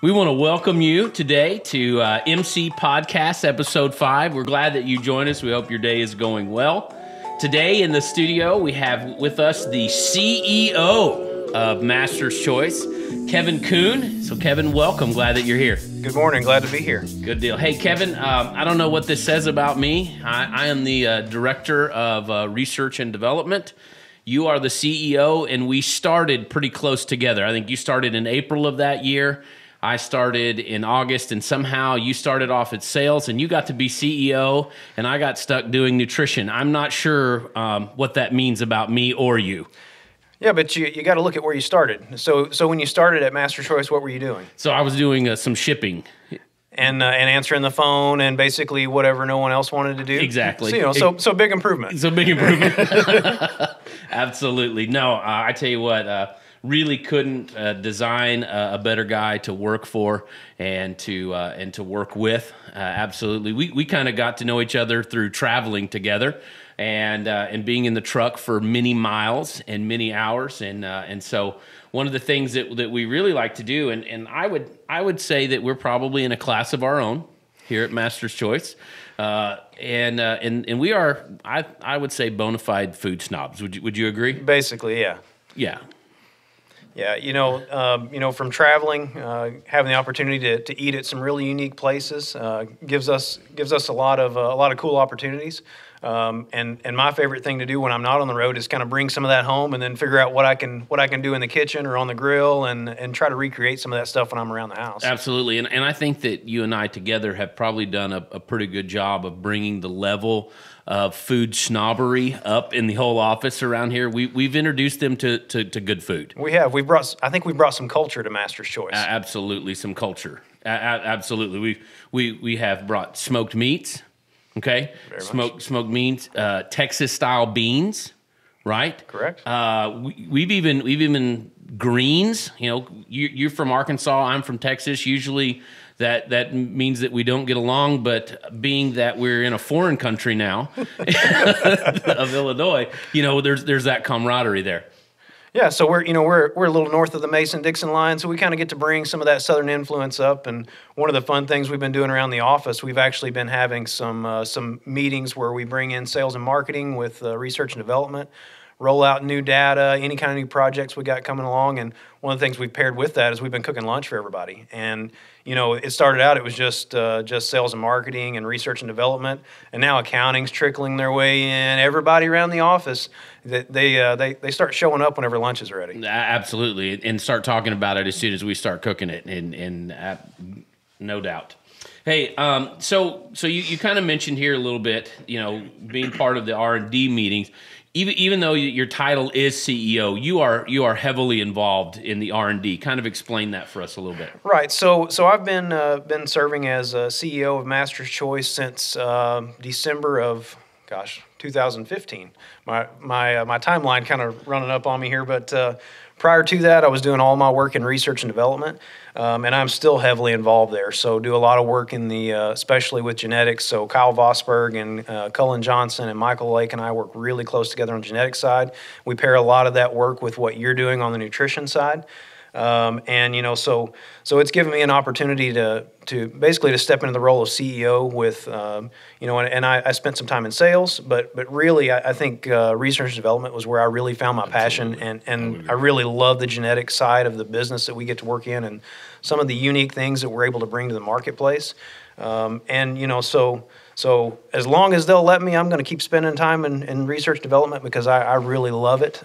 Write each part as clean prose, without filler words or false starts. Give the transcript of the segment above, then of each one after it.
We want to welcome you today to MC Podcast Episode 5. We're glad that you joined us. We hope your day is going well. Today in the studio, we have with us the CEO of Master's Choice, Kevin Koone. So Kevin, welcome. Glad that you're here. Good morning. Glad to be here. Good deal. Hey, Kevin, I don't know what this says about me. I am the Director of Research and Development. You are the CEO, and we started pretty close together. I think you started in April of that year. I started in August, and somehow you started off at sales, and you got to be CEO, and I got stuck doing nutrition. I'm not sure what that means about me or you. Yeah, but you got to look at where you started. So when you started at Master Choice, what were you doing? So I was doing some shipping. And answering the phone and basically whatever no one else wanted to do. Exactly. So big improvement. So big improvement. Absolutely. No, I tell you what, really couldn't design a better guy to work for and to work with. Absolutely. We kind of got to know each other through traveling together and being in the truck for many miles and many hours. And so one of the things that we really like to do, and I would say that we're probably in a class of our own here at Master's Choice, and we are, I would say, bona fide food snobs. Would you agree? Basically, yeah. Yeah. Yeah, from traveling, having the opportunity to eat at some really unique places gives us a lot of cool opportunities. And my favorite thing to do when I'm not on the road is kind of bring some of that home and then figure out what I can do in the kitchen or on the grill and try to recreate some of that stuff when I'm around the house. Absolutely, and I think that you and I together have probably done a pretty good job of bringing the level of food snobbery up in the whole office around here. We've introduced them to good food. We have. I think we brought some culture to Master's Choice. Absolutely, some culture. Absolutely, we have brought smoked meats. Okay, smoked meats, Texas style beans, right? Correct. We've even greens. You know, you're from Arkansas. I'm from Texas. Usually, that means that we don't get along. But being that we're in a foreign country now of Illinois, there's that camaraderie there. Yeah, so we're a little north of the Mason-Dixon line, so we kind of get to bring some of that southern influence up. And one of the fun things we've been doing around the office, we've actually been having some meetings where we bring in sales and marketing with research and development, roll out new data, any kind of new projects we got coming along. And one of the things we've paired with that is we've been cooking lunch for everybody. And it started out, it was just sales and marketing and research and development, and now accounting's trickling their way in. Everybody around the office, they start showing up whenever lunch is ready. Absolutely, and start talking about it as soon as we start cooking it, and no doubt. Hey, so you kind of mentioned here a little bit, being part of the R&D meetings. Even though your title is CEO, you are heavily involved in the R&D. Kind of explain that for us a little bit. Right. So I've been serving as CEO of Master's Choice since December of 2015. My timeline kind of running up on me here, but prior to that, I was doing all my work in research and development, and I'm still heavily involved there. So do a lot of work in especially with genetics. So Kyle Vosberg and Cullen Johnson and Michael Lake and I work really close together on the genetics side. We pair a lot of that work with what you're doing on the nutrition side. So it's given me an opportunity to basically to step into the role of CEO with, and I spent some time in sales, but really I think research and development was where I really found my passion, and I really love the genetic side of the business that we get to work in and some of the unique things that we're able to bring to the marketplace. So as long as they'll let me, I'm going to keep spending time in research development because I really love it.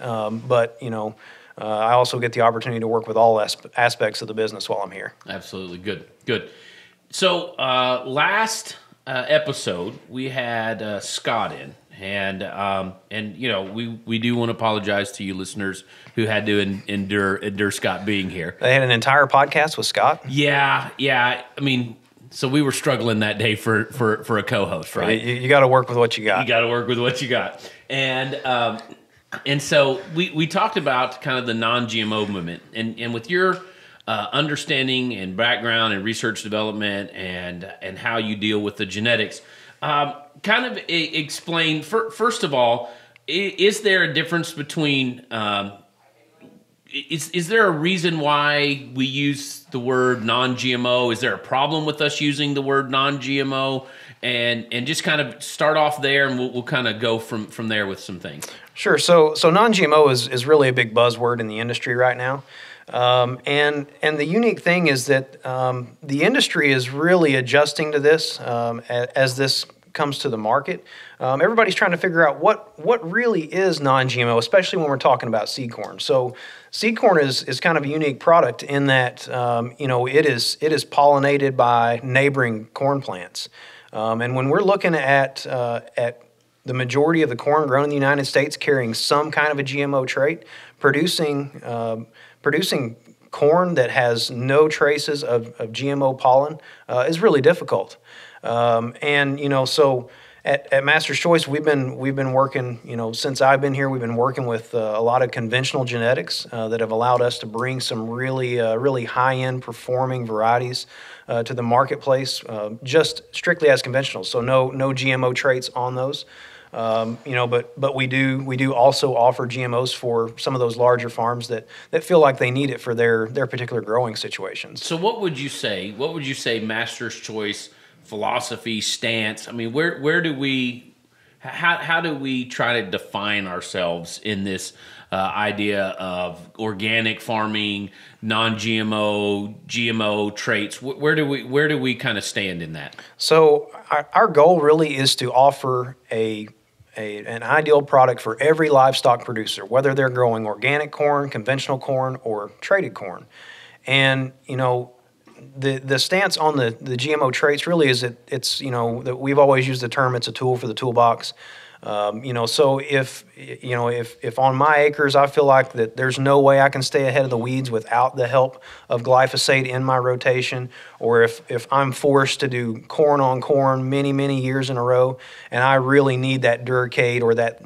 I also get the opportunity to work with all aspects of the business while I'm here. Absolutely. Good. So last episode, we had Scott in. And we do want to apologize to you listeners who had to endure Scott being here. They had an entire podcast with Scott? Yeah. I mean, so we were struggling that day for a co-host, right? You got to work with what you got. You got to work with what you got. And so we talked about kind of the non-GMO movement, and with your understanding and background and research development and how you deal with the genetics, kind of explain, first of all, is there a difference between is there a reason why we use the word non-GMO? Is there a problem with us using the word non-GMO? And just kind of start off there, and we'll kind of go from there with some things. Sure. So non-GMO is really a big buzzword in the industry right now. And the unique thing is that the industry is really adjusting to this as this comes to the market. Everybody's trying to figure out what really is non-GMO, especially when we're talking about seed corn. So seed corn is kind of a unique product in that it is pollinated by neighboring corn plants. And when we're looking at the majority of the corn grown in the United States carrying some kind of a GMO trait, producing corn that has no traces of GMO pollen is really difficult. So at Master's Choice, we've been working, since I've been here, we've been working with a lot of conventional genetics that have allowed us to bring some really high-end performing varieties to the marketplace, just strictly as conventional. So no GMO traits on those. But we do also offer GMOs for some of those larger farms that feel like they need it for their particular growing situations. So what would you say? What would you say Master's Choice philosophy, stance? I mean, where do we, how do we try to define ourselves in this idea of organic farming, non-GMO, GMO traits? Where do we kind of stand in that? So our goal really is to offer an ideal product for every livestock producer, whether they're growing organic corn, conventional corn, or traded corn. And the stance on the GMO traits really is that we've always used the term it's a tool for the toolbox. So if on my acres I feel like that there's no way I can stay ahead of the weeds without the help of glyphosate in my rotation, or if I'm forced to do corn on corn many years in a row, and I really need that Duracade or that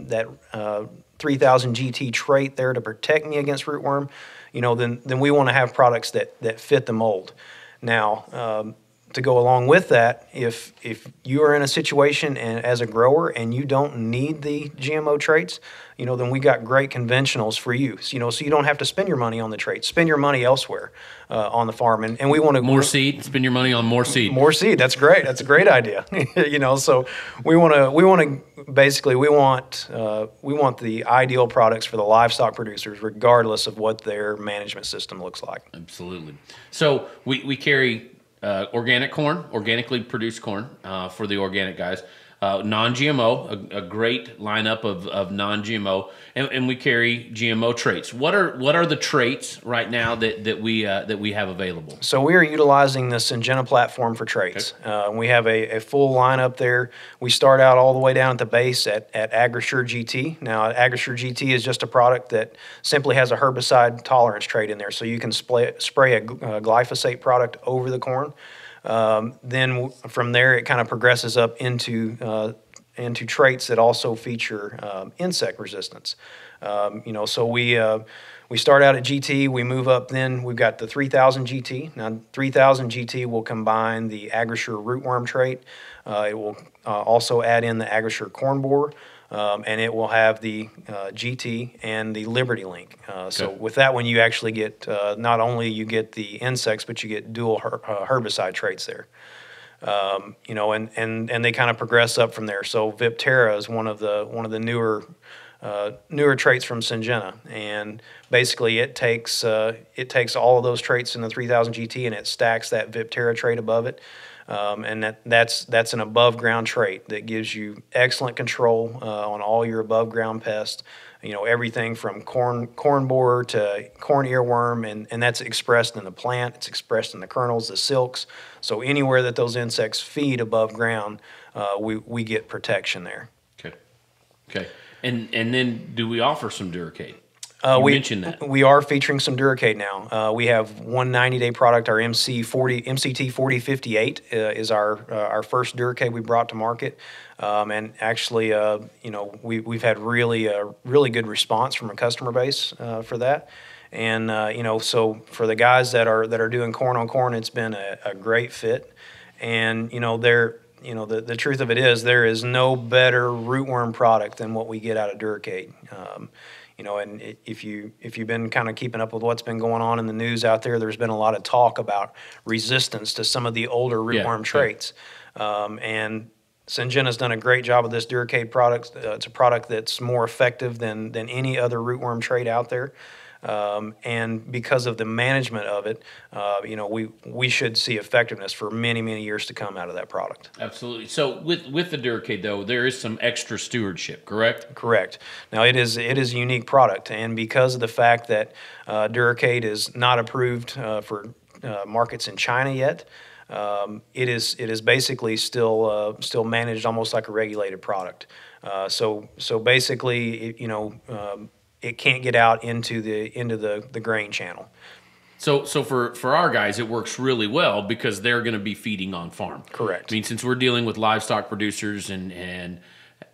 3000 GT trait there to protect me against rootworm, then we want to have products that fit the mold. Now, to go along with that, if you are in a situation and as a grower and you don't need the GMO traits, then we got great conventionals for you. So you don't have to spend your money on the traits. Spend your money elsewhere on the farm. And we want to more seed. Spend your money on more seed. More seed. That's great. That's a great idea. So we want the ideal products for the livestock producers, regardless of what their management system looks like. Absolutely. So we carry organic corn, organically produced corn for the organic guys. Non-GMO, a great lineup of non-GMO, and we carry GMO traits. What are the traits right now that we have available? So we are utilizing the Syngenta platform for traits. Okay. We have a full lineup there. We start out all the way down at the base at AgriSure GT. Now, AgriSure GT is just a product that simply has a herbicide tolerance trait in there, so you can spray a glyphosate product over the corn. Then from there, it kind of progresses up into traits that also feature insect resistance. So we start out at GT, we move up, then we've got the 3000 GT. Now 3000 GT will combine the AgriSure rootworm trait. It will also add in the AgriSure corn borer. And it will have the GT and the Liberty Link. So with that one, you actually get not only you get the insects, but you get dual herbicide traits there. And they kind of progress up from there. So Viptera is one of the newer traits from Syngenta, and basically it takes all of those traits in the 3000 GT and it stacks that Viptera trait above it. And that's an above ground trait that gives you excellent control on all your above ground pests. Everything from corn borer to corn earworm, and that's expressed in the plant. It's expressed in the kernels, the silks. So anywhere that those insects feed above ground, we get protection there. Okay. And then do we offer some Duracade? You mentioned that. We are featuring some Duracade now. We have one 90-day product, our MCT 4058 is our first Duracade we brought to market. And actually, we've had really good response from a customer base for that. And so for the guys that are doing corn on corn, it's been a great fit. And the truth of it is there is no better rootworm product than what we get out of Duracade. And if you've been kind of keeping up with what's been going on in the news out there, there's been a lot of talk about resistance to some of the older rootworm traits. And Syngenta's done a great job with this Duracade product. It's a product that's more effective than any other rootworm trait out there. And because of the management of it, we should see effectiveness for many, many years to come out of that product. Absolutely. So with the Duracade, though, there is some extra stewardship, correct? Correct. Now, it is a unique product, and because of the fact that Duracade is not approved for markets in China yet, it is basically still managed almost like a regulated product. So basically, it can't get out into the grain channel. So for our guys, it works really well because they're going to be feeding on farm. Correct. I mean, since we're dealing with livestock producers and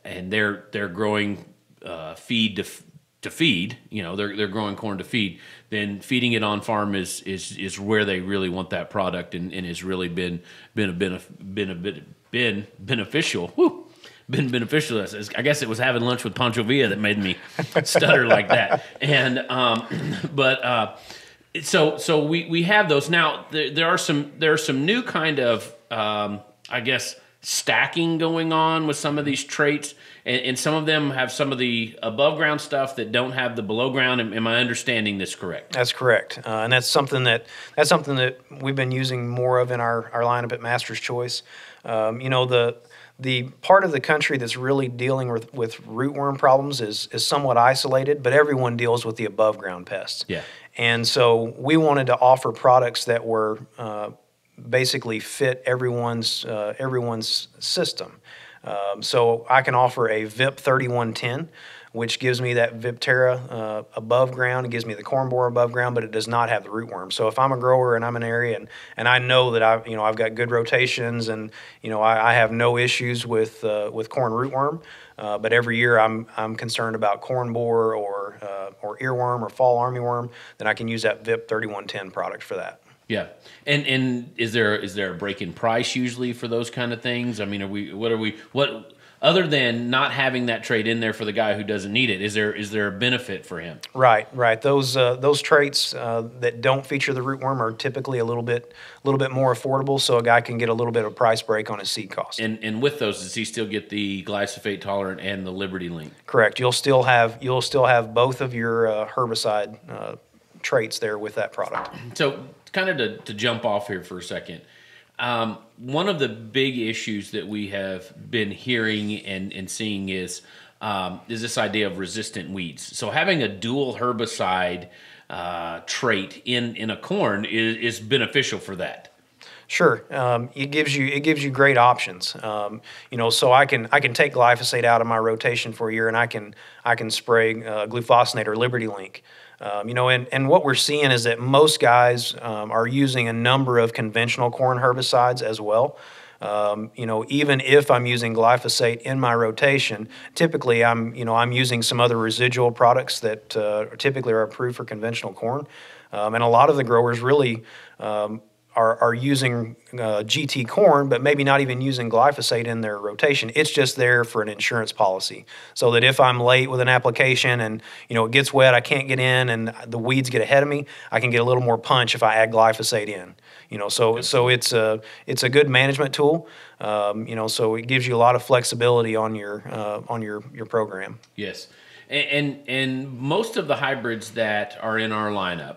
they're growing feed to feed, they're growing corn to feed, then feeding it on farm is where they really want that product and has really been beneficial. Woo. Been beneficial. I guess it was having lunch with Pancho Villa that made me stutter like that. And so we have those now. There are some new kind of I guess stacking going on with some of these traits, and some of them have some of the above ground stuff that don't have the below ground. Am I understanding this correct? That's correct, and that's something that we've been using more of in our lineup at Master's Choice. The part of the country that's really dealing with rootworm problems is somewhat isolated, but everyone deals with the above ground pests. Yeah. And so we wanted to offer products that were basically fit everyone's system. So I can offer a VIP 3110, which gives me that Viptera above ground. It gives me the corn borer above ground, but it does not have the rootworm. So if I'm a grower and I'm in an area and I know that I've got good rotations and I have no issues with corn rootworm, but every year I'm concerned about corn borer or earworm or fall armyworm, then I can use that VIP 3110 product for that. Yeah, and is there a break in price usually for those kind of things? I mean, what other than not having that trait in there for the guy who doesn't need it? Is there a benefit for him? Right. Those traits that don't feature the rootworm are typically a little bit more affordable, so a guy can get a little bit of a price break on his seed cost. And with those, does he still get the glyphosate tolerant and the Liberty Link? Correct. You'll still have both of your herbicide traits there with that product. So kind of to jump off here for a second, one of the big issues that we have been hearing and seeing is this idea of resistant weeds. So having a dual herbicide trait in a corn is beneficial for that. Sure, it gives you great options. So I can take glyphosate out of my rotation for a year, and I can spray glufosinate or Liberty Link. And what we're seeing is that most guys are using a number of conventional corn herbicides as well. Even if I'm using glyphosate in my rotation, typically I'm using some other residual products that typically are approved for conventional corn. And a lot of the growers really are using GT corn, but maybe not even using glyphosate in their rotation. It's just there for an insurance policy, so that if I'm late with an application and it gets wet, I can't get in, and the weeds get ahead of me, I can get a little more punch if I add glyphosate in. So it's a good management tool. So it gives you a lot of flexibility on your program. Yes, and most of the hybrids that are in our lineup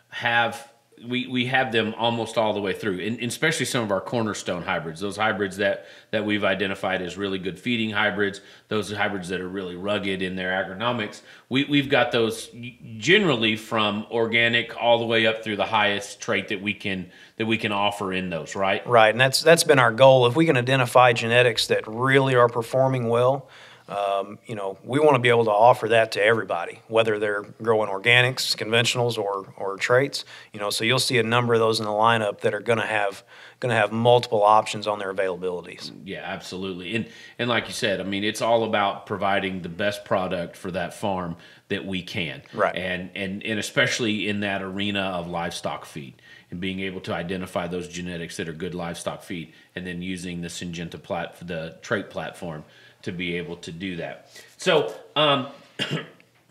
have. We have them almost all the way through, and especially some of our cornerstone hybrids, those hybrids that we've identified as really good feeding hybrids, those hybrids that are really rugged in their agronomics. We've got those generally from organic all the way up through the highest trait that we can offer in those, right? Right, and that's been our goal. If we can identify genetics that really are performing well, we want to be able to offer that to everybody, whether they're growing organics, conventionals, or traits. So you'll see a number of those in the lineup that are going to have multiple options on their availabilities. Yeah, absolutely. And like you said, I mean, it's all about providing the best product for that farm that we can. Right. And especially in that arena of livestock feed, and being able to identify those genetics that are good livestock feed, and then using the Syngenta the trait platform to be able to do that. So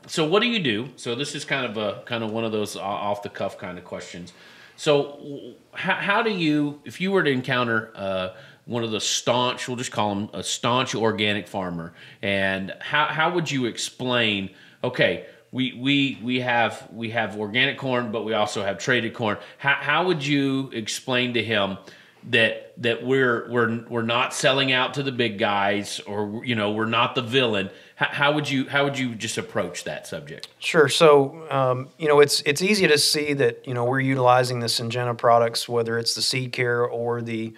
So what do you do? So this is kind of one of those off the cuff kind of questions. So how do you, if you were to encounter one of the staunch, we'll just call them a staunch organic farmer, and how would you explain? Okay, we have organic corn, but we also have traded corn. How would you explain to him that we're not selling out to the big guys, or we're not the villain? How would you just approach that subject? Sure. So, it's easy to see that, we're utilizing the Syngenta products, whether it's the seed care or the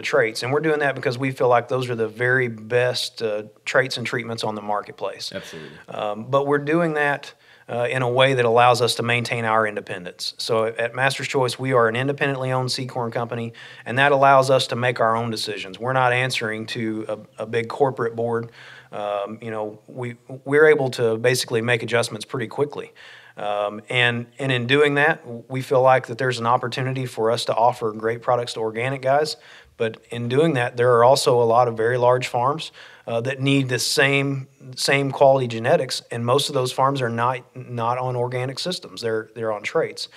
traits. And we're doing that because we feel like those are the very best traits and treatments on the marketplace. Absolutely. But we're doing that in a way that allows us to maintain our independence. So at Master's Choice, we are an independently owned seed corn company, and that allows us to make our own decisions. We're not answering to a big corporate board. We're able to basically make adjustments pretty quickly. And in doing that, we feel like that there's an opportunity for us to offer great products to organic guys. But in doing that, there are also a lot of very large farms that need the same quality genetics, and most of those farms are not on organic systems. They're on traits.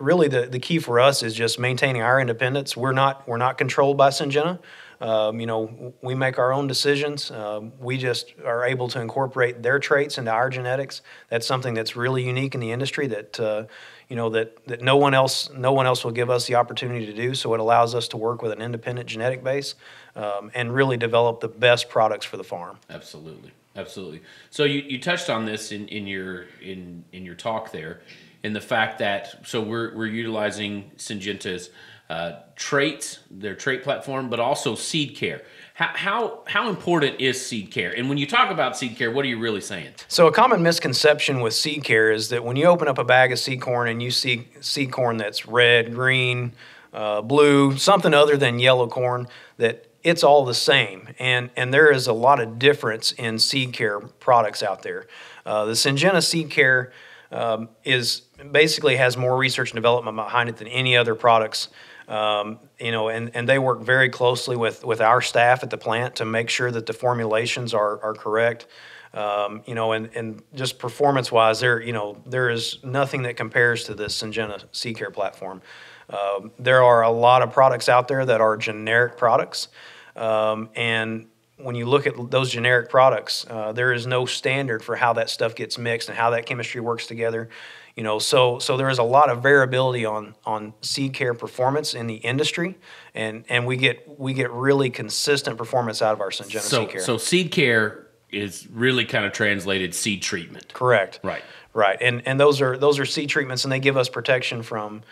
Really the key for us is just maintaining our independence. We're not controlled by Syngenta. We make our own decisions. We just are able to incorporate their traits into our genetics. That's something that's really unique in the industry that that no one else will give us the opportunity to do. So it allows us to work with an independent genetic base and really develop the best products for the farm. Absolutely, absolutely. So you touched on this in your talk there, in the fact that we're utilizing Syngenta's traits, their trait platform, but also seed care. How important is seed care? And when you talk about seed care, what are you really saying? So a common misconception with seed care is that when you open up a bag of seed corn and you see seed corn that's red, green, blue, something other than yellow corn, that it's all the same. And there is a lot of difference in seed care products out there. The Syngenta seed care is basically has more research and development behind it than any other products. And they work very closely with our staff at the plant to make sure that the formulations are correct. And just performance-wise, there is nothing that compares to the Syngenta seed care platform. There are a lot of products out there that are generic products, and when you look at those generic products, there is no standard for how that stuff gets mixed and how that chemistry works together. So there is a lot of variability on seed care performance in the industry, and we get really consistent performance out of our Syngenta seed care. So seed care is really kind of translated seed treatment. Correct. Right. And those are seed treatments, and they give us protection from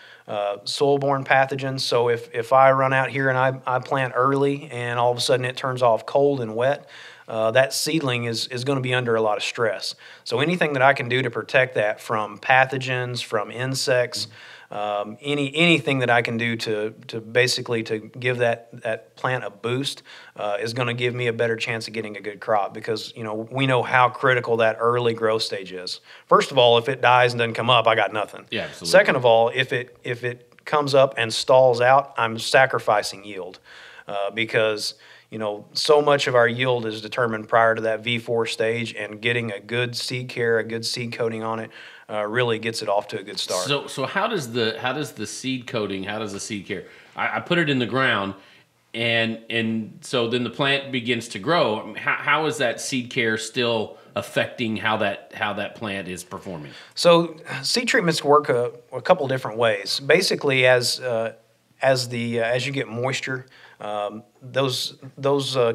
soil-borne pathogens. So if I run out here and I plant early and all of a sudden it turns off cold and wet, that seedling is going to be under a lot of stress. So anything that I can do to protect that from pathogens, from insects, anything that I can do to basically to give that plant a boost is going to give me a better chance of getting a good crop, because we know how critical that early growth stage is. First of all, if it dies and doesn't come up, I got nothing. Yeah, absolutely. Second of all, if it comes up and stalls out, I'm sacrificing yield because so much of our yield is determined prior to that V4 stage, and getting a good seed care, a good seed coating on it really gets it off to a good start. So how does the seed coating, how does the seed care? I put it in the ground, and so then the plant begins to grow. I mean, how is that seed care still affecting how that plant is performing? So seed treatments work a couple different ways. Basically, as you get moisture, those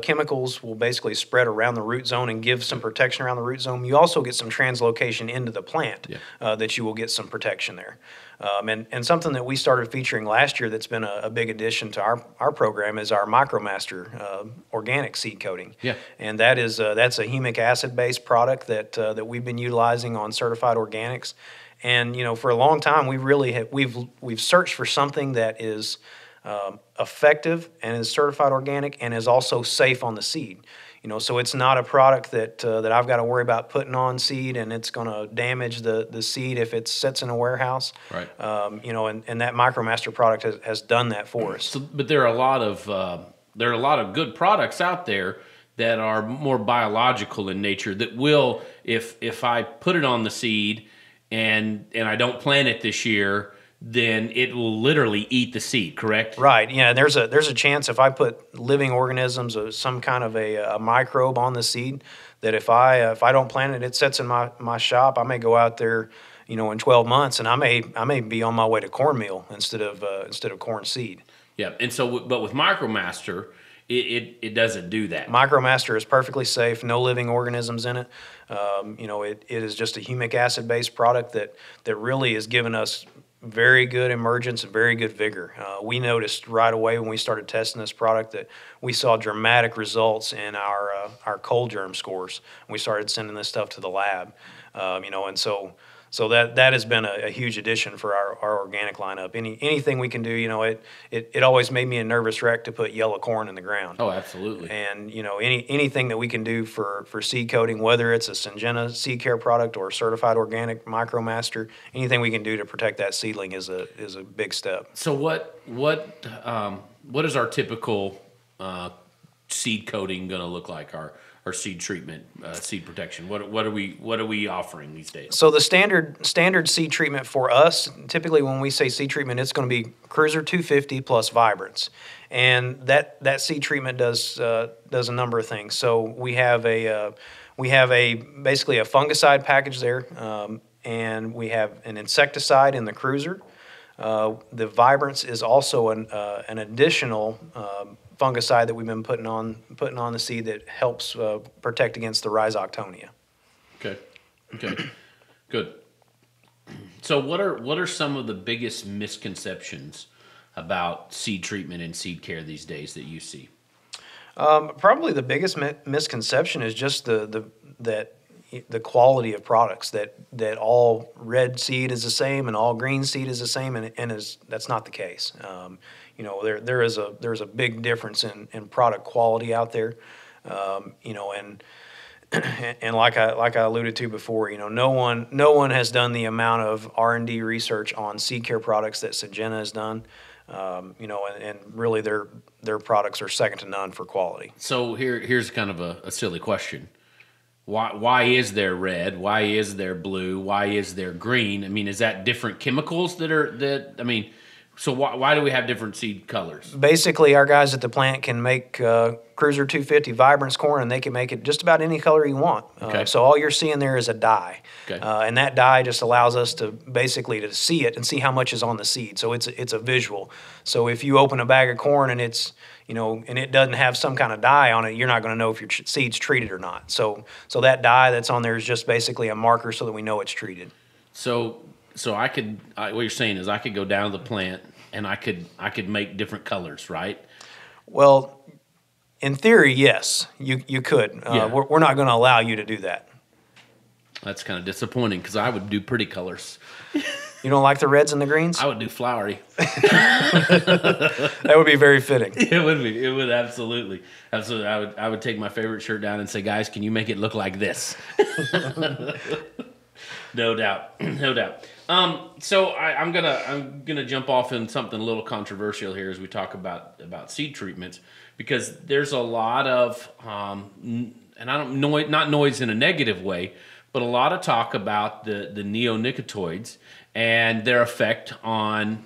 chemicals will basically spread around the root zone and give some protection around the root zone. You also get some translocation into the plant that you will get some protection there. And something that we started featuring last year that's been a big addition to our program is our MicroMaster organic seed coating. Yeah. And that's a humic acid based product that we've been utilizing on certified organics. And for a long time we've searched for something that is effective and is certified organic and is also safe on the seed. So it's not a product that I've got to worry about putting on seed and it's going to damage the seed if it sits in a warehouse. Right. And that MicroMaster product has done that for us. But there are a lot of good products out there that are more biological in nature that will, if I put it on the seed and I don't plant it this year, then it will literally eat the seed, correct? Right. Yeah. There's a chance if I put living organisms or some kind of a microbe on the seed, that if I don't plant it, it sits in my shop. I may go out there, in 12 months, and I may be on my way to cornmeal instead of corn seed. Yeah. And so, but with MicroMaster, it doesn't do that. MicroMaster is perfectly safe, no living organisms in it. It is just a humic acid based product that really has given us very good emergence and very good vigor. We noticed right away when we started testing this product that we saw dramatic results in our cold germ scores. We started sending this stuff to the lab, and so that has been a huge addition for our organic lineup. Anything we can do, it always made me a nervous wreck to put yellow corn in the ground. Oh, absolutely. And anything that we can do for seed coating, whether it's a Syngenta seed care product or certified organic MicroMaster, anything we can do to protect that seedling is a big step. So what is our typical seed coating going to look like? Our seed treatment, seed protection. What are we offering these days? So the standard seed treatment for us, typically when we say seed treatment, it's going to be Cruiser 250 plus Vibrance, and that seed treatment does a number of things. So we have basically a fungicide package there, and we have an insecticide in the Cruiser. The Vibrance is also an additional fungicide that we've been putting on the seed that helps protect against the Rhizoctonia. Okay, good. So what are some of the biggest misconceptions about seed treatment and seed care these days that you see? Probably the biggest misconception is just the quality of products, that all red seed is the same and all green seed is the same, and that's not the case. There's a big difference in product quality out there, and like I alluded to before, no one has done the amount of R&D research on seed care products that Syngenta has done, and really their products are second to none for quality. So here's kind of a silly question. Why is there red? Why is there blue? Why is there green? I mean, is that different chemicals so why do we have different seed colors? Basically, our guys at the plant can make Cruiser 250 Vibrance corn, and they can make it just about any color you want. Okay. So all you're seeing there is a dye. Okay. And that dye just allows us to see it and see how much is on the seed. So it's a visual. So if you open a bag of corn and it's and it doesn't have some kind of dye on it, you're not going to know if your seed's treated or not. So that dye that's on there is just basically a marker so that we know it's treated. So what you're saying is I could go down to the plant and I could make different colors, right? Well, in theory, yes, you could. Yeah. We're not going to allow you to do that. That's kind of disappointing because I would do pretty colors. You don't like the reds and the greens? I would do flowery. That would be very fitting. It would be. It would absolutely. I would take my favorite shirt down and say, guys, can you make it look like this? No doubt. So I'm gonna jump off in something a little controversial here as we talk about seed treatments, because there's a lot of and I don't know, not noise in a negative way, but a lot of talk about the neonicotinoids and their effect on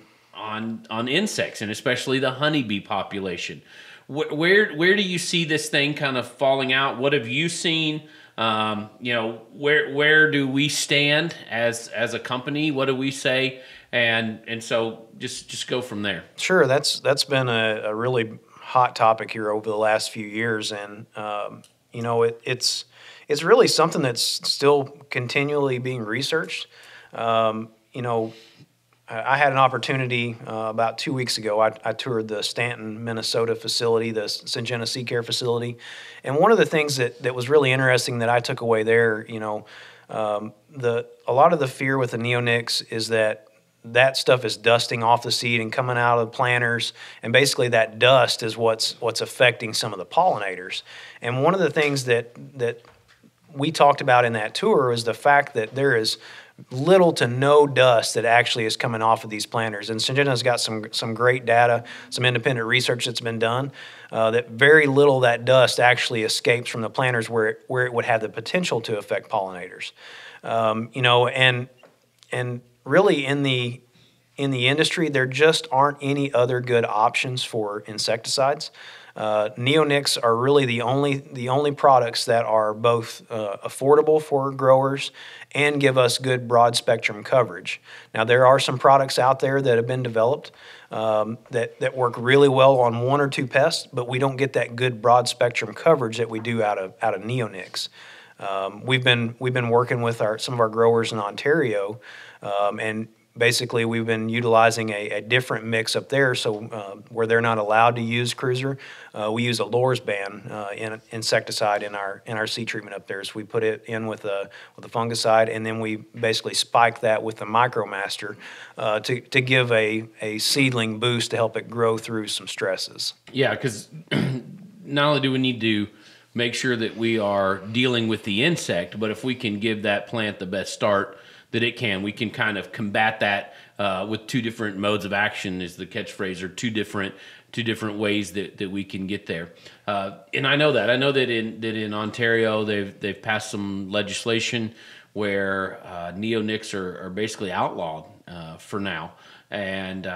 insects, and especially the honeybee population. Where do you see this thing kind of falling out? What have you seen? Where do we stand as a company? What do we say? And so just go from there. Sure, that's been a really hot topic here over the last few years, and it's really something that's still continually being researched. I had an opportunity about 2 weeks ago. I toured the Stanton, Minnesota facility, the Syngenta Seed Care facility, and one of the things that was really interesting that I took away there, a lot of the fear with the neonics is that stuff is dusting off the seed and coming out of the planters, and basically that dust is what's affecting some of the pollinators. And one of the things that we talked about in that tour is the fact that there is little to no dust that actually is coming off of these planters. And Syngenta's got some great data, some independent research that's been done, that very little of that dust actually escapes from the planters where it would have the potential to affect pollinators. And really in the industry, there just aren't any other good options for insecticides. Neonics are really the only products that are both affordable for growers and give us good broad spectrum coverage. Now there are some products out there that have been developed that work really well on one or two pests, but we don't get that good broad spectrum coverage that we do out of neonics. We've been working with some of our growers in Ontario, and basically we've been utilizing a different mix up there. So where they're not allowed to use cruiser, we use a Lorsban insecticide in our seed treatment up there. So we put it in with a fungicide, and then we basically spike that with the MicroMaster to give a seedling boost to help it grow through some stresses. Yeah, because not only do we need to make sure that we are dealing with the insect, but if we can give that plant the best start that it can, we can kind of combat that with two different modes of action, is the catchphrase, or two different ways that we can get there. And I know that in Ontario they've passed some legislation where neonics are basically outlawed for now, and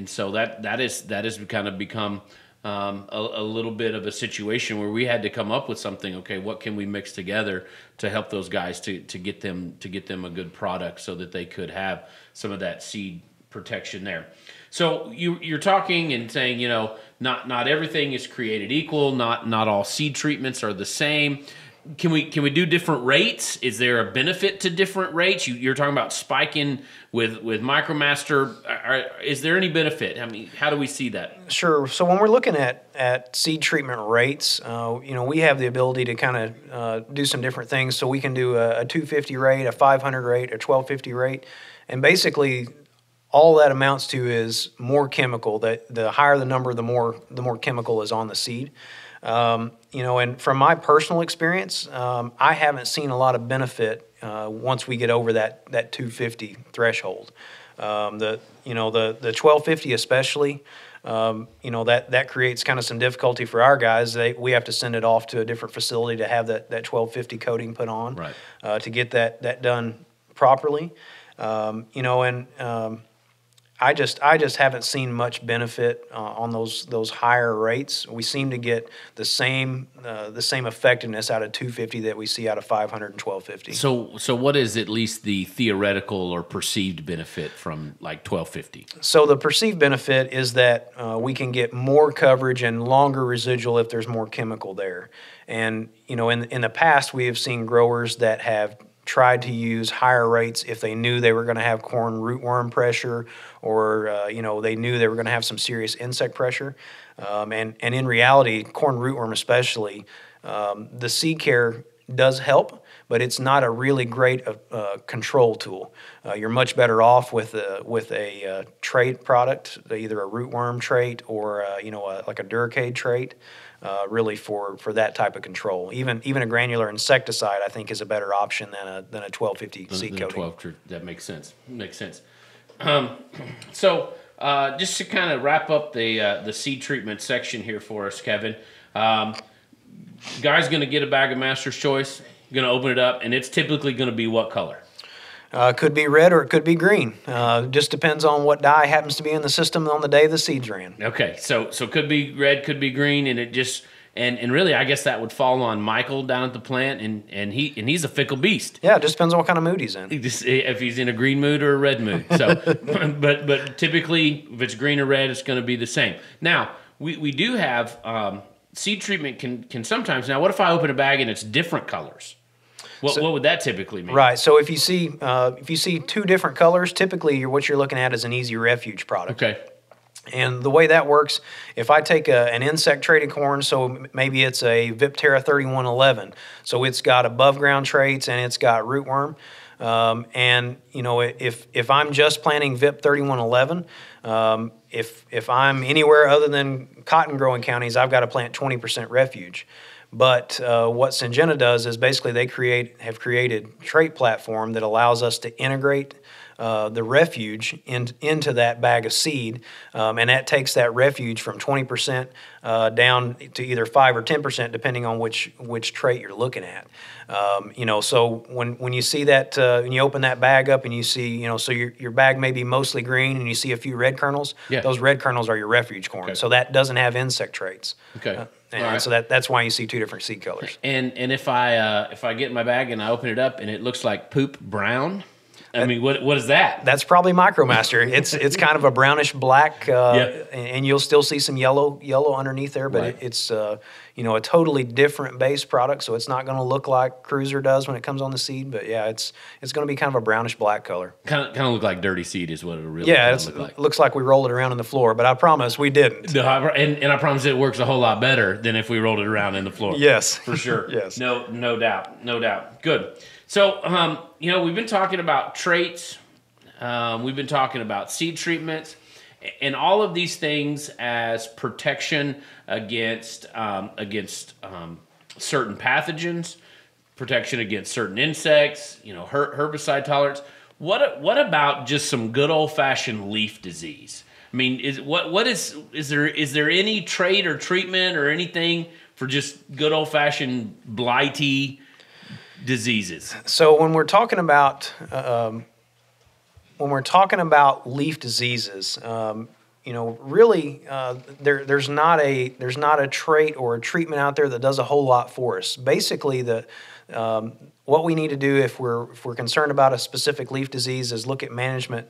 so that has kind of become a little bit of a situation where we had to come up with something. Okay, what can we mix together to help those guys to get them a good product so that they could have some of that seed protection there. So you're talking and saying, not everything is created equal. Not all seed treatments are the same. Can we do different rates? Is there a benefit to different rates? You're talking about spiking with MicroMaster. Is there any benefit? I mean, how do we see that? Sure. So when we're looking at seed treatment rates, we have the ability to kind of do some different things. So we can do a 250 rate, a 500 rate, a 1250 rate, and basically all that amounts to is more chemical. That the higher the number, the more chemical is on the seed. And from my personal experience, I haven't seen a lot of benefit once we get over that 250 threshold. The 1250 especially, that creates kind of some difficulty for our guys. We have to send it off to a different facility to have that 1250 coating put on, right, to get that done properly. I just haven't seen much benefit on those higher rates. We seem to get the same effectiveness out of 250 that we see out of 500 and 1250. So what is at least the theoretical or perceived benefit from like 1250? So the perceived benefit is that we can get more coverage and longer residual if there's more chemical there. And in the past we have seen growers that have tried to use higher rates if they knew they were going to have corn rootworm pressure, or they knew they were going to have some serious insect pressure. And in reality, corn rootworm especially, the seed care does help, but it's not a really great control tool. You're much better off with a trait product, either a rootworm trait or like a Duracade trait. Really for that type of control. Even a granular insecticide, I think, is a better option than a 1250 seed coating. That makes sense. So just to kind of wrap up the seed treatment section here for us, Kevin, guy's going to get a bag of Master's Choice, going to open it up, and it's typically going to be what color? Could be red or it could be green. Just depends on what dye happens to be in the system on the day the seeds ran. Okay, so could be red, could be green, and it just and really I guess that would fall on Michael down at the plant, and he's a fickle beast. Yeah, it just depends on what kind of mood he's in. If he's in a green mood or a red mood. So, but typically if it's green or red, it's going to be the same. Now we do have seed treatment can sometimes. Now, what if I open a bag and it's different colors? What would that typically mean? Right. So if you see two different colors, typically what you're looking at is an easy refuge product. Okay. And the way that works, if I take an insect-traded corn, so maybe it's a Viptera 3111, so it's got above ground traits and it's got rootworm. And if I'm just planting VIP 3111, if I'm anywhere other than cotton growing counties, I've got to plant 20% refuge. But what Syngenta does is basically they have created trait platform that allows us to integrate the refuge into that bag of seed, and that takes that refuge from 20% down to either 5 or 10%, depending on which trait you're looking at. So when you see that, when you open that bag up and you see, so your bag may be mostly green and you see a few red kernels, those red kernels are your refuge corn. Okay. So that doesn't have insect traits. Okay. And so that's why you see two different seed colors. And if I get in my bag and I open it up and it looks like poop brown, I mean, what is that? That's probably MicroMaster. It's kind of a brownish black, and you'll still see some yellow underneath there, but right. It's a totally different base product, so it's not going to look like Cruiser does when it comes on the seed. But yeah, it's going to be kind of a brownish black color. Kind of look like dirty seed is what it really look like. It looks like we rolled it around on the floor, but I promise we didn't. No, and I promise it works a whole lot better than if we rolled it around in the floor. Yes, for sure. Yes, no doubt. Good. So, we've been talking about traits, we've been talking about seed treatments, and all of these things as protection against certain pathogens, protection against certain insects, herbicide tolerance. What about just some good old-fashioned leaf disease? I mean, is there any trait or treatment or anything for just good old-fashioned blighty diseases? So when we're talking about leaf diseases, really there's not a trait or a treatment out there that does a whole lot for us. Basically, what we need to do if we're concerned about a specific leaf disease is look at management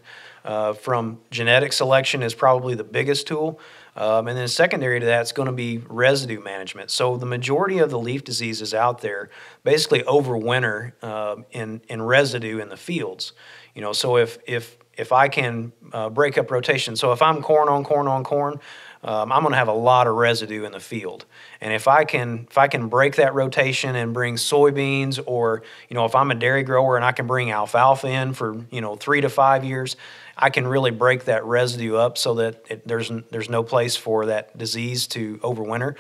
from genetic selection is probably the biggest tool. And then secondary to that, it's going to be residue management. So the majority of the leaf diseases out there basically overwinter in residue in the fields. So if I can break up rotation, so if I'm corn on corn on corn, I'm going to have a lot of residue in the field. And if I can break that rotation and bring soybeans, or if I'm a dairy grower and I can bring alfalfa in for 3 to 5 years, I can really break that residue up so that there's no place for that disease to overwinter.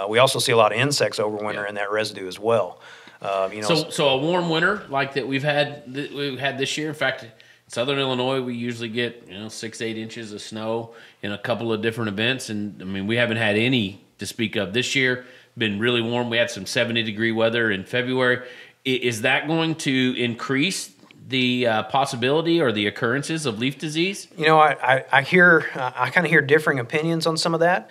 We also see a lot of insects overwinter in that residue as well. So a warm winter like that we've had this year. In fact, in Southern Illinois, we usually get 6-8 inches of snow in a couple of different events, and I mean we haven't had any to speak of this year. Been really warm. We had some 70-degree weather in February. Is that going to increase the possibility or the occurrences of leaf disease? I kind of hear differing opinions on some of that.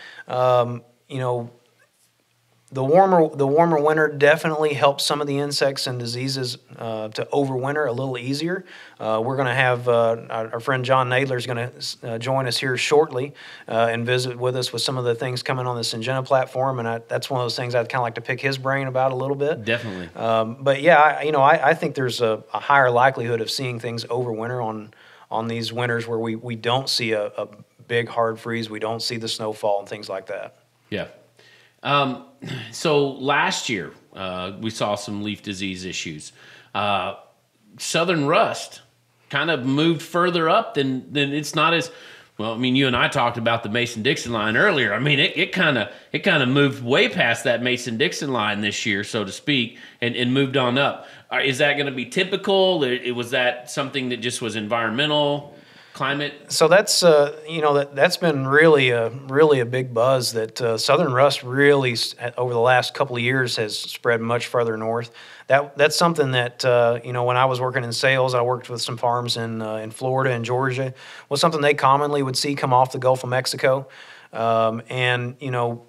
The warmer winter definitely helps some of the insects and diseases to overwinter a little easier. We're going to have our friend John Nadler is going to join us here shortly and visit with us with some of the things coming on the Syngenta platform, and that's one of those things I'd kind of like to pick his brain about a little bit. Definitely. But yeah, I think there's a higher likelihood of seeing things overwinter on these winters where we don't see a big hard freeze, we don't see the snowfall and things like that. Yeah. So last year, we saw some leaf disease issues. Southern rust kind of moved further up than it's not as well. I mean, you and I talked about the Mason-Dixon line earlier. I mean, it kind of moved way past that Mason-Dixon line this year, so to speak, and moved on up. Is that going to be typical? Was that something that just was environmental? Climate? So that's that's been really a big buzz that Southern rust really over the last couple of years has spread much further north. That's something that when I was working in sales, I worked with some farms in Florida and Georgia. Was something they commonly would see come off the Gulf of Mexico. And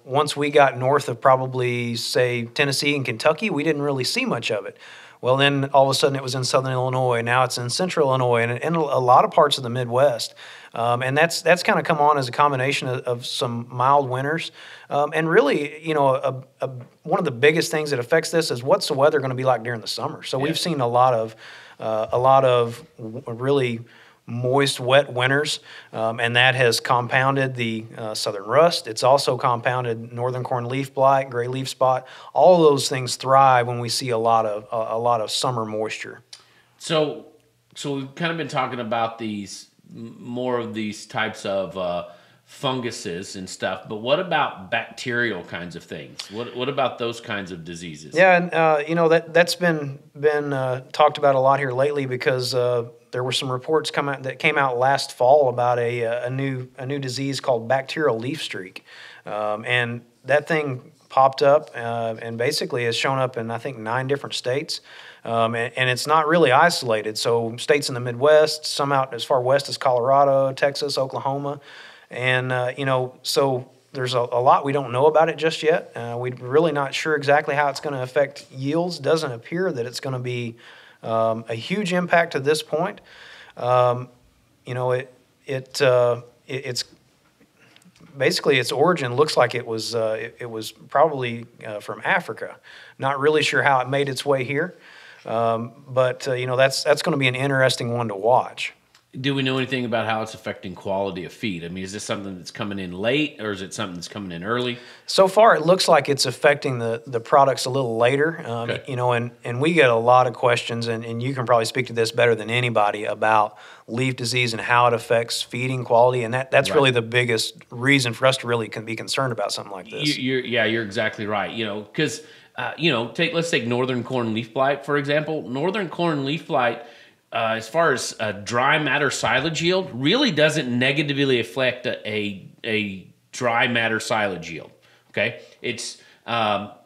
once we got north of probably say Tennessee and Kentucky, we didn't really see much of it. Well, then all of a sudden it was in Southern Illinois. Now it's in Central Illinois and in a lot of parts of the Midwest. And that's kind of come on as a combination of some mild winters. And really, one of the biggest things that affects this is what's the weather going to be like during the summer. So we've seen a lot of really moist, wet winters, and that has compounded the southern rust. It's also compounded northern corn leaf blight, gray leaf spot. All of those things thrive when we see a lot of summer moisture. So we've kind of been talking about more of these types of funguses and stuff, but what about bacterial kinds of things? What about those kinds of diseases? Yeah, and that's been talked about a lot here lately because there were some reports that came out last fall about a new disease called bacterial leaf streak, and that thing popped up and basically has shown up in I think 9 different states. And it's not really isolated. So states in the Midwest, some out as far west as Colorado, Texas, Oklahoma. And, so there's a lot we don't know about it just yet. We're really not sure exactly how it's going to affect yields. Doesn't appear that it's going to be a huge impact at this point. It's basically its origin looks like it was probably from Africa. Not really sure how it made its way here, but that's going to be an interesting one to watch. Do we know anything about how it's affecting quality of feed? I mean, is this something that's coming in late, or is it something that's coming in early? So far, it looks like it's affecting the products a little later. Okay. And we get a lot of questions, and you can probably speak to this better than anybody about leaf disease and how it affects feeding quality, and that's Right. really the biggest reason for us to really be concerned about something like this. You're exactly right. Because let's take northern corn leaf blight for example. Northern corn leaf blight, as far as dry matter silage yield, really doesn't negatively affect a dry matter silage yield. Okay, it'll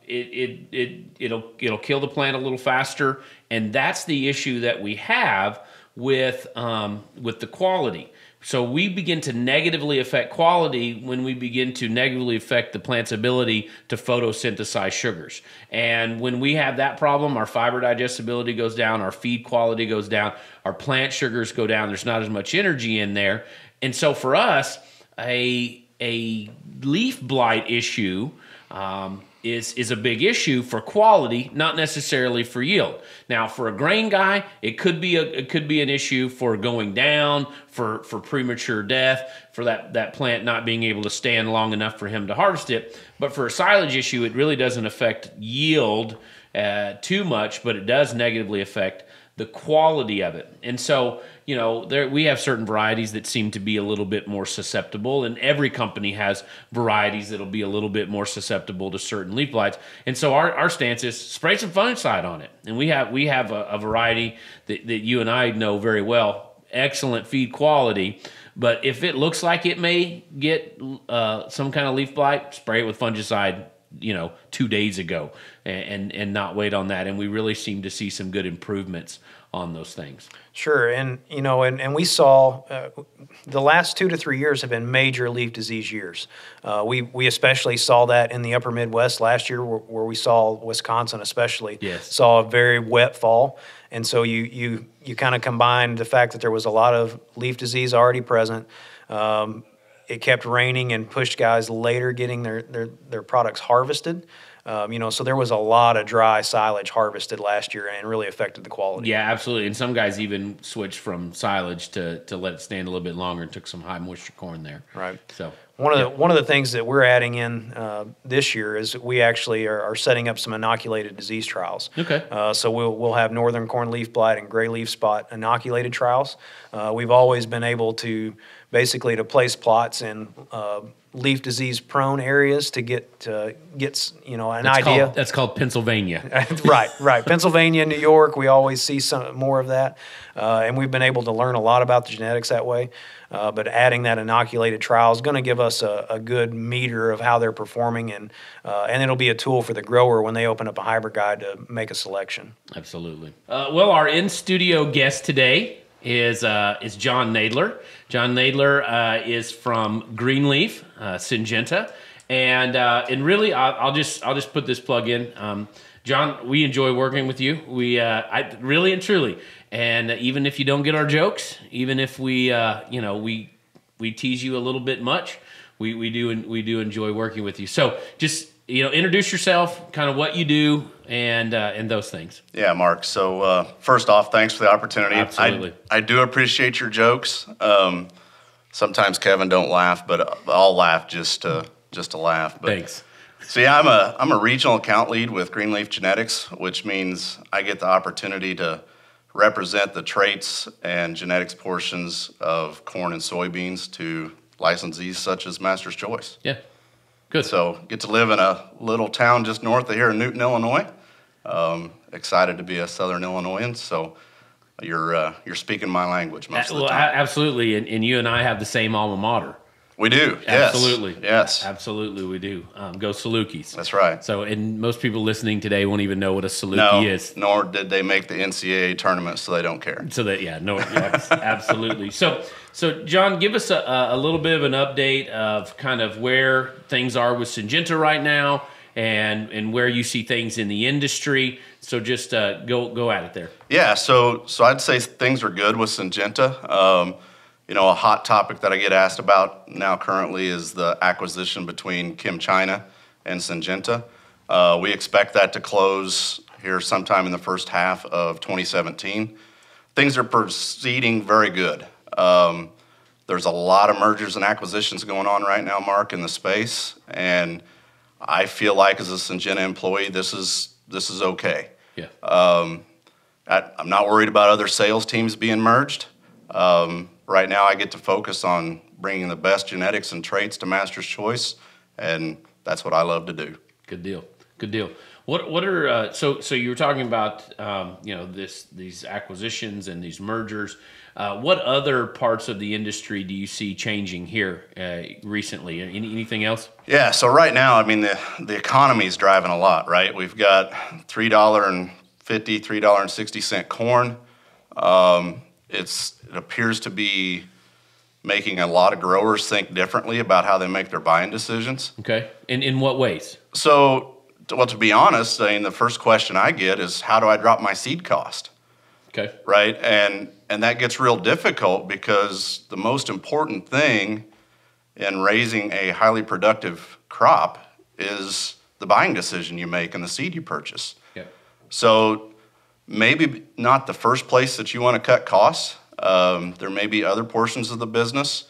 kill the plant a little faster, and that's the issue that we have with the quality. So we begin to negatively affect quality when we begin to negatively affect the plant's ability to photosynthesize sugars. And when we have that problem, our fiber digestibility goes down, our feed quality goes down, our plant sugars go down, there's not as much energy in there. And so for us, a leaf blight issue is a big issue for quality, not necessarily for yield. Now, for a grain guy, it could be an issue for going down, for premature death, for that plant not being able to stand long enough for him to harvest it. But for a silage issue, it really doesn't affect yield too much, but it does negatively affect the quality of it. And so, we have certain varieties that seem to be a little bit more susceptible, and every company has varieties that'll be a little bit more susceptible to certain leaf blights. And so our stance is spray some fungicide on it. And we have a variety that you and I know very well, excellent feed quality. But if it looks like it may get some kind of leaf blight, spray it with fungicide 2 days ago and not wait on that. And we really seem to see some good improvements on those things. Sure, and we saw the last 2 to 3 years have been major leaf disease years. We especially saw that in the upper Midwest last year, where we saw Wisconsin especially saw a very wet fall, and so you kind of combined the fact that there was a lot of leaf disease already present. It kept raining and pushed guys later getting their products harvested. So there was a lot of dry silage harvested last year and really affected the quality. Yeah, absolutely. And some guys even switched from silage to let it stand a little bit longer and took some high moisture corn there. Right. So one of the things that we're adding in this year is we actually are setting up some inoculated disease trials. Okay. So we'll have northern corn leaf blight and gray leaf spot inoculated trials. We've always been able to basically place plots in leaf disease prone areas to get an idea. That's called Pennsylvania. Right. Pennsylvania, New York, we always see some more of that, and we've been able to learn a lot about the genetics that way. But adding that inoculated trial is going to give us a good meter of how they're performing, and it'll be a tool for the grower when they open up a hybrid guide to make a selection. Absolutely. Well, our in-studio guest today is John Nadler. John Nadler is from GreenLeaf, Syngenta, and really, I'll just put this plug in. John, we enjoy working with you. I really and truly, and even if you don't get our jokes, even if we tease you a little bit much, we do enjoy working with you. So just introduce yourself, kind of what you do, and those things. Yeah, Mark. So first off, thanks for the opportunity. Absolutely. I do appreciate your jokes. Sometimes Kevin don't laugh, but I'll laugh just to laugh. But, Thanks. So yeah, I'm a regional account lead with GreenLeaf Genetics, which means I get the opportunity to represent the traits and genetics portions of corn and soybeans to licensees such as Master's Choice. Yeah, good. So get to live in a little town just north of here in Newton, Illinois. Excited to be a Southern Illinoisan. So you're speaking my language most of the time. Absolutely, and you and I have the same alma mater. We do. Yes. Absolutely. Yes. Absolutely, we do. Go Salukis. That's right. So, and most people listening today won't even know what a Saluki is. Nor did they make the NCAA tournament, so they don't care. So that, absolutely. So John, give us a little bit of an update of kind of where things are with Syngenta right now, and where you see things in the industry. So just go at it there. Yeah. So I'd say things are good with Syngenta. A hot topic that I get asked about now currently is the acquisition between ChemChina and Syngenta. We expect that to close here sometime in the first half of 2017. Things are proceeding very good. There's a lot of mergers and acquisitions going on right now, Mark, in the space, and I feel like as a Syngenta employee, this is okay. Yeah. I'm not worried about other sales teams being merged. Right now, I get to focus on bringing the best genetics and traits to Master's Choice, and that's what I love to do. Good deal. Good deal. What are so you were talking about these acquisitions and these mergers. What other parts of the industry do you see changing here recently? Anything else? Yeah. So right now, I mean the economy is driving a lot. Right. We've got $3.50, $3.60 corn. It appears to be making a lot of growers think differently about how they make their buying decisions. Okay. In what ways? So, to be honest, I mean, the first question I get is, how do I drop my seed cost? Okay. Right? And that gets real difficult because the most important thing in raising a highly productive crop is the buying decision you make and the seed you purchase. Yeah. So maybe not the first place that you want to cut costs. There may be other portions of the business.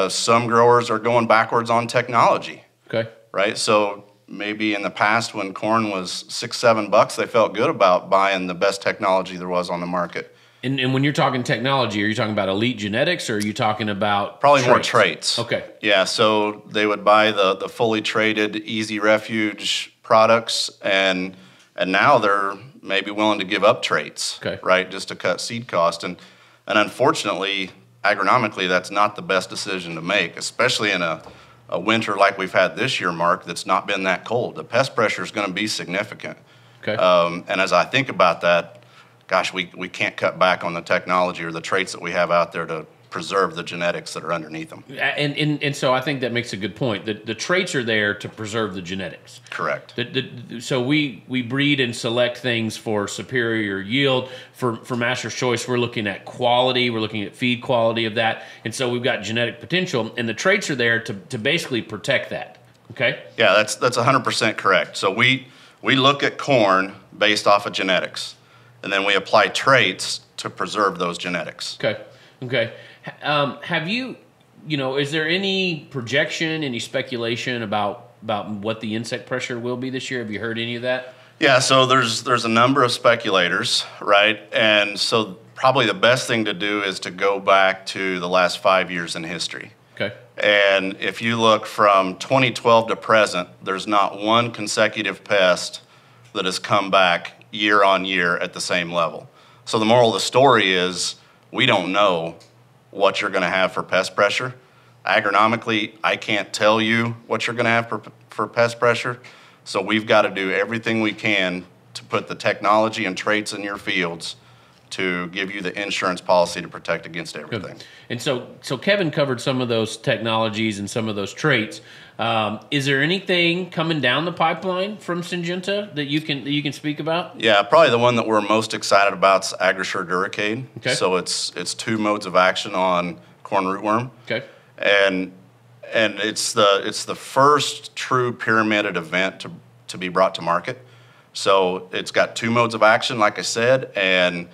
Some growers are going backwards on technology. Okay. Right? So maybe in the past when corn was $6-7, they felt good about buying the best technology there was on the market. And when you're talking technology, are you talking about elite genetics, or are you talking about probably traits? More traits? Okay. Yeah, so they would buy the fully traded Easy Refuge products, and now they're maybe willing to give up traits, okay, right, just to cut seed cost. And unfortunately, agronomically, that's not the best decision to make, especially in a winter like we've had this year, Mark, that's not been that cold. The pest pressure is going to be significant. Okay. And as I think about that, gosh, we can't cut back on the technology or the traits that we have out there to preserve the genetics that are underneath them. And so I think that makes a good point. The traits are there to preserve the genetics. Correct. So we breed and select things for superior yield. For Master's Choice, we're looking at quality. We're looking at feed quality of that. And so we've got genetic potential, and the traits are there to basically protect that. Okay? Yeah, that's 100% correct. So we look at corn based off of genetics, and then we apply traits to preserve those genetics. Okay. Have you, is there any projection, any speculation about what the insect pressure will be this year? Have you heard any of that? Yeah, so there's a number of speculators, right? And so probably the best thing to do is to go back to the last 5 years in history. Okay. And if you look from 2012 to present, there's not one consecutive pest that has come back year on year at the same level. So the moral of the story is we don't know what you're going to have for pest pressure. Agronomically, I can't tell you what you're going to have for pest pressure. So we've got to do everything we can to put the technology and traits in your fields to give you the insurance policy to protect against everything. Good. And so Kevin covered some of those technologies and some of those traits. Is there anything coming down the pipeline from Syngenta that you can speak about? Yeah, probably the one that we're most excited about is AgriSure Duracade. Okay. So it's 2 modes of action on corn rootworm. Okay. And it's the first true pyramided event to be brought to market. So it's got 2 modes of action, like I said, and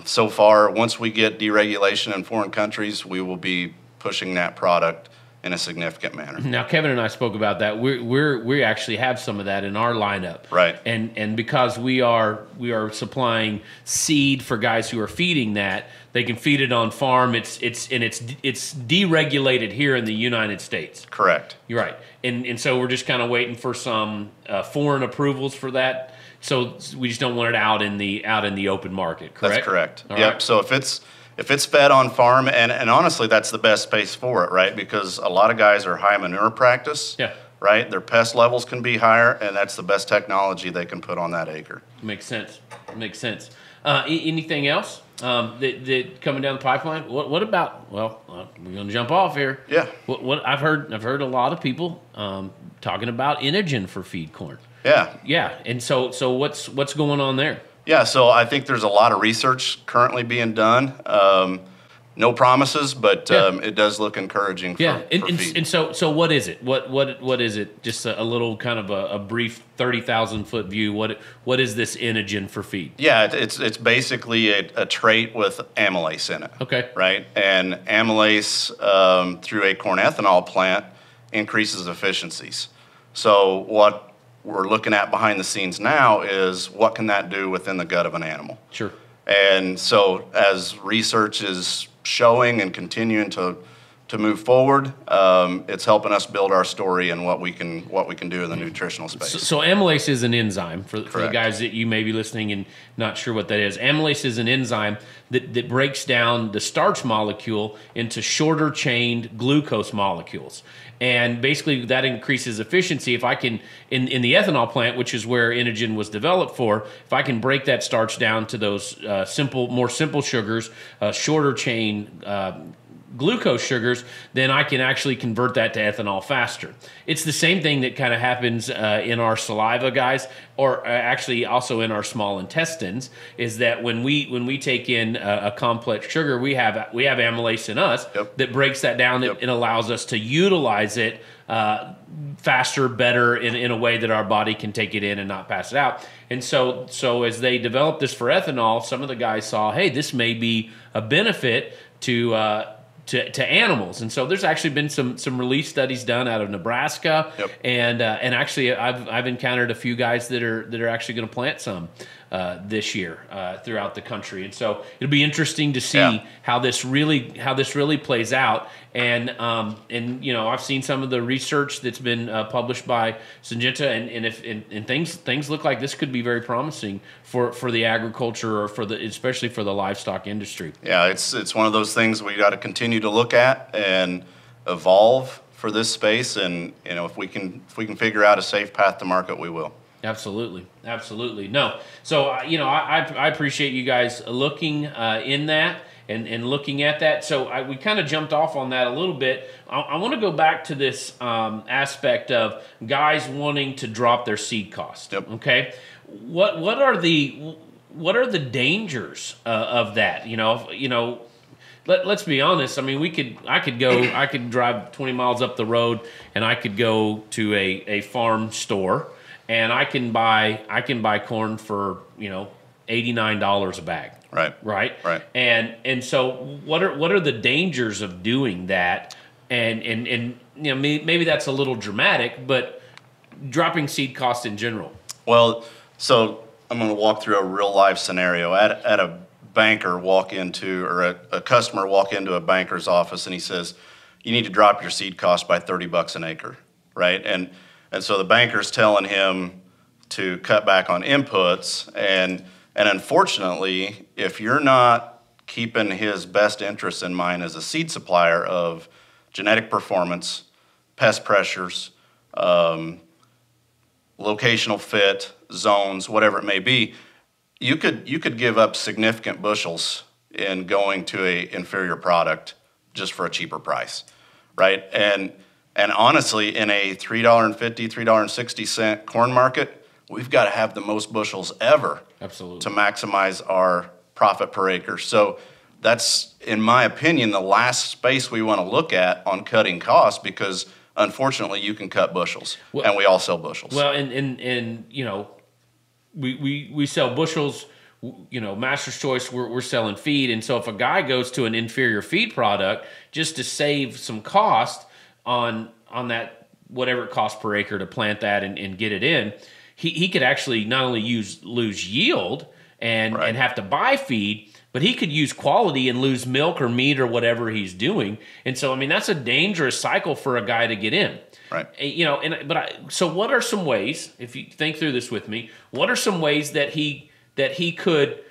so far, once we get deregulation in foreign countries, we will be pushing that product in a significant manner. Now, Kevin and I spoke about that. We actually have some of that in our lineup, Right? And because we are supplying seed for guys who are feeding that, they can feed it on farm. It's deregulated here in the United States. Correct. You're right, and so we're just kind of waiting for some foreign approvals for that. So we just don't want it out in the open market. Correct. That's correct. All Yep. right. So if it's fed on farm, and honestly, that's the best space for it, right? Because a lot of guys are high manure practice. Yeah. Right. Their pest levels can be higher, and that's the best technology they can put on that acre. Makes sense. Makes sense. Anything else that coming down the pipeline? What about? Well, we're going to jump off here. Yeah. What I've heard a lot of people talking about Inogen for feed corn. Yeah. Yeah. And so what's going on there? Yeah, so I think there's a lot of research currently being done. No promises, but it does look encouraging for, Yeah, for feed. and so what is it? What is it? Just a little kind of a brief 30,000-foot view. What is this Inogen for feed? Yeah, it's basically a trait with amylase in it. Okay. Right, and amylase through a corn ethanol plant increases efficiencies. So what we're looking at behind the scenes now is what can that do within the gut of an animal. Sure. And so as research is showing and continuing to move forward, it's helping us build our story and what we can do in the nutritional space. So amylase is an enzyme for the Correct. guys that you may be listening and not sure what that is. Amylase is an enzyme that breaks down the starch molecule into shorter chained glucose molecules. And basically that increases efficiency. If I can, in the ethanol plant, which is where Inogen was developed for, if I can break that starch down to those more simple sugars, shorter chain glucose sugars, then I can actually convert that to ethanol faster. It's the same thing that kind of happens in our saliva, guys, or actually also in our small intestines, is that when we take in a complex sugar, we have amylase in us. Yep. That breaks that down. Yep. It allows us to utilize it faster, better, in a way that our body can take it in and not pass it out. And so as they developed this for ethanol, some of the guys saw, hey, this may be a benefit to animals. And so there's actually been some release studies done out of Nebraska. Yep. And actually I've encountered a few guys that are actually going to plant some this year throughout the country. And so it'll be interesting to see how this really plays out. And I've seen some of the research that's been published by Syngenta, and things look like this could be very promising for the agriculture, or especially for the livestock industry. Yeah, it's one of those things we got to continue to look at and evolve for this space. And if we can figure out a safe path to market, we will. Absolutely. No. So, I appreciate you guys looking in that and looking at that. So we kind of jumped off on that a little bit. I want to go back to this aspect of guys wanting to drop their seed cost. Yep. Okay. What are the dangers of that? Let's be honest. I mean, I could drive 20 miles up the road and I could go to a farm store, and I can buy corn for $89 a bag. Right. And so what are the dangers of doing that? And maybe that's a little dramatic, but dropping seed costs in general. Well, so I'm going to walk through a real life scenario. At a banker a customer walk into a banker's office, and he says, you need to drop your seed cost by $30 an acre, right? And so the banker's telling him to cut back on inputs, and unfortunately, if you're not keeping his best interests in mind as a seed supplier of genetic performance, pest pressures, locational fit, zones, whatever it may be, you could give up significant bushels in going to a inferior product just for a cheaper price, right? And honestly, in a $3.50, $3.60 corn market, we've got to have the most bushels ever. Absolutely. To maximize our profit per acre. So that's, in my opinion, the last space we want to look at on cutting costs, because unfortunately you can cut bushels, and we all sell bushels. Well, and we sell bushels. Master's Choice, we're selling feed, and so if a guy goes to an inferior feed product just to save some cost on that whatever it costs per acre to plant that and get it in, he could actually not only lose yield and have to buy feed, but he could use quality and lose milk or meat or whatever he's doing. And so, I mean, that's a dangerous cycle for a guy to get in. Right. So what are some ways, if you think through this with me, what are some ways that he could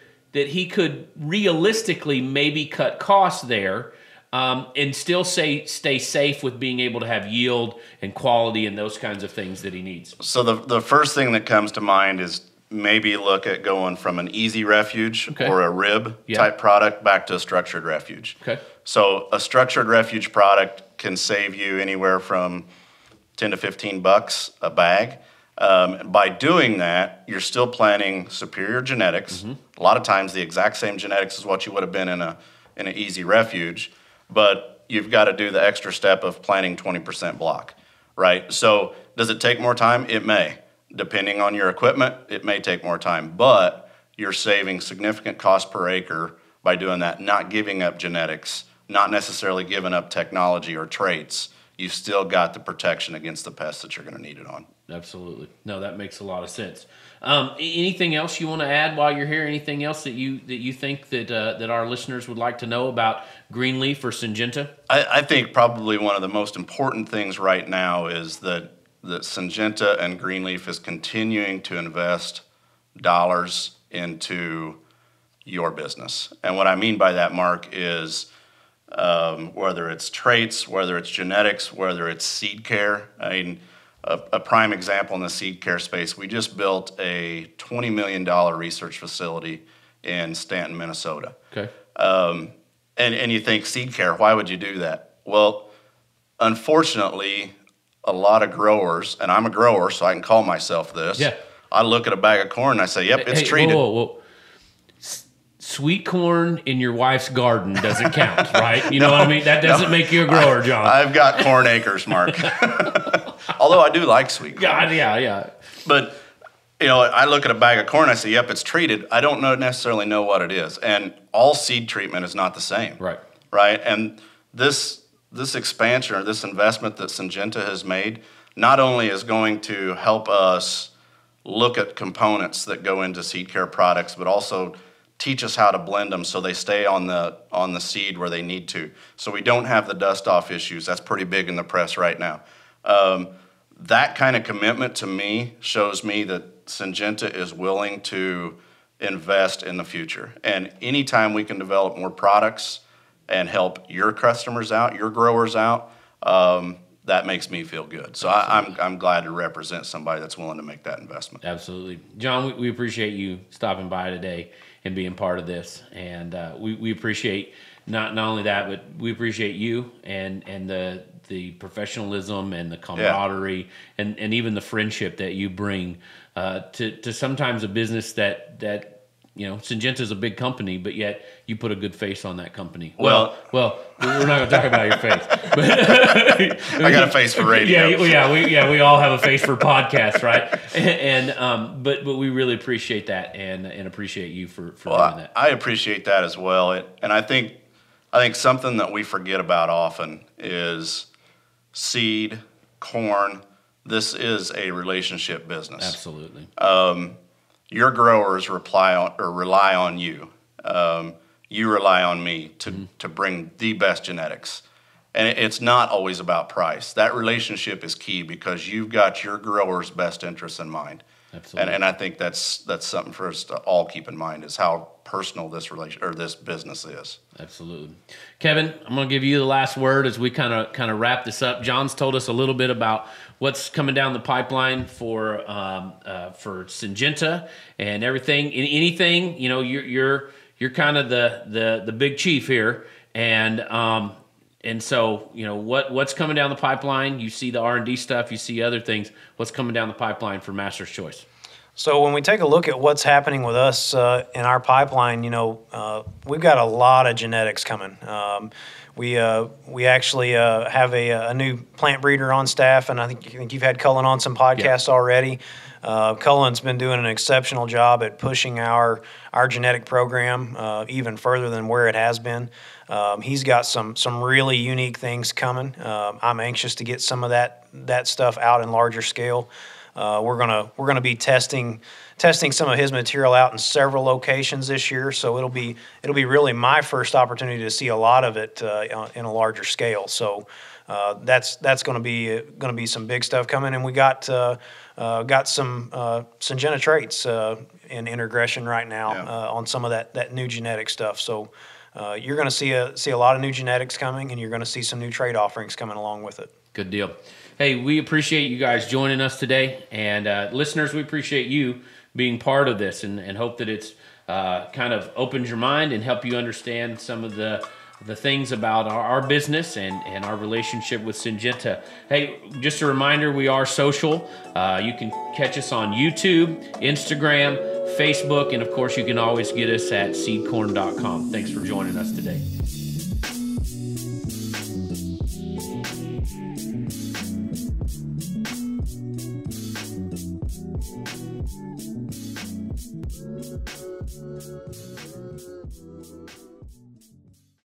realistically maybe cut costs there, and still stay safe with being able to have yield and quality and those kinds of things that he needs? So the first thing that comes to mind is maybe look at going from an easy refuge or a rib type product back to a structured refuge. Okay. So a structured refuge product can save you anywhere from $10 to $15 a bag. By doing that, you're still planting superior genetics. A lot of times the exact same genetics as what you would have been in an easy refuge, but you've got to do the extra step of planting 20% block, right? So does it take more time? It may. Depending on your equipment, it may take more time, but you're saving significant cost per acre by doing that, not giving up genetics, not necessarily giving up technology or traits. You've still got the protection against the pests that you're going to need it on. Absolutely. No, that makes a lot of sense. Anything else you want to add while you're here? Anything else that you think that our listeners would like to know about GreenLeaf or Syngenta? I think probably one of the most important things right now is that Syngenta and GreenLeaf is continuing to invest dollars into your business. And what I mean by that, Mark, is whether it's traits, whether it's genetics, whether it's seed care. I mean, a prime example in the seed care space, we just built a $20 million research facility in Stanton, Minnesota. Okay. And you think seed care, why would you do that? Well, unfortunately, a lot of growers, and I'm a grower, so I can call myself this. Yeah. I look at a bag of corn and I say, yep, it's treated. Whoa. Sweet corn in your wife's garden doesn't count, right? You know what I mean? That doesn't make you a grower, John. I've got corn acres, Mark. Although I do like sweet corn. God, yeah. But, I look at a bag of corn and I say, yep, it's treated. I don't necessarily know what it is. And all seed treatment is not the same. Right. Right? And this expansion or this investment that Syngenta has made not only is going to help us look at components that go into seed care products, but also teach us how to blend them so they stay on the seed where they need to. So we don't have the dust off issues. That's pretty big in the press right now. That kind of commitment to me shows me that Syngenta is willing to invest in the future. And anytime we can develop more products and help your customers out, your growers out, that makes me feel good. So I'm glad to represent somebody that's willing to make that investment. Absolutely. John, we appreciate you stopping by today and being part of this. And we appreciate not only that, but we appreciate you and the professionalism and the camaraderie and even the friendship that you bring to sometimes a business that Syngenta is a big company, but yet you put a good face on that company. Well, we're not going to talk about your face. But I got a face for radio. We all have a face for podcasts, right? But we really appreciate that and appreciate you for doing that. I appreciate that as well. And I think something that we forget about often is seed, corn. This is a relationship business. Absolutely. Your growers rely on you. You rely on me to bring the best genetics. And it's not always about price. That relationship is key because you've got your growers' best interests in mind. Absolutely. And I think that's something for us to all keep in mind is how personal this business is. Absolutely. Kevin, I'm going to give you the last word as we kind of wrap this up. John's told us a little bit about what's coming down the pipeline for Syngenta and everything. Anything, you're kind of the big chief here, and so what's coming down the pipeline. You see the R&D stuff, you see other things. What's coming down the pipeline for Master's Choice? So when we take a look at what's happening with us in our pipeline, we've got a lot of genetics coming. We actually have a new plant breeder on staff, and I think you've had Cullen on some podcasts already. Cullen's been doing an exceptional job at pushing our genetic program even further than where it has been. He's got some really unique things coming. I'm anxious to get some of that stuff out in larger scale. We're gonna be testing some of his material out in several locations this year. So it'll be really my first opportunity to see a lot of it in a larger scale. So that's going to be some big stuff coming, and we got some Syngenta traits in integration right now on some of that new genetic stuff. So you're going to see a lot of new genetics coming, and you're going to see some new trait offerings coming along with it. Good deal. Hey, we appreciate you guys joining us today, and listeners, we appreciate you being part of this, and hope that it's kind of opens your mind and help you understand some of the things about our business and our relationship with Syngenta. Hey, just a reminder, we are social. You can catch us on YouTube, Instagram, Facebook, and of course you can always get us at seedcorn.com. Thanks for joining us today.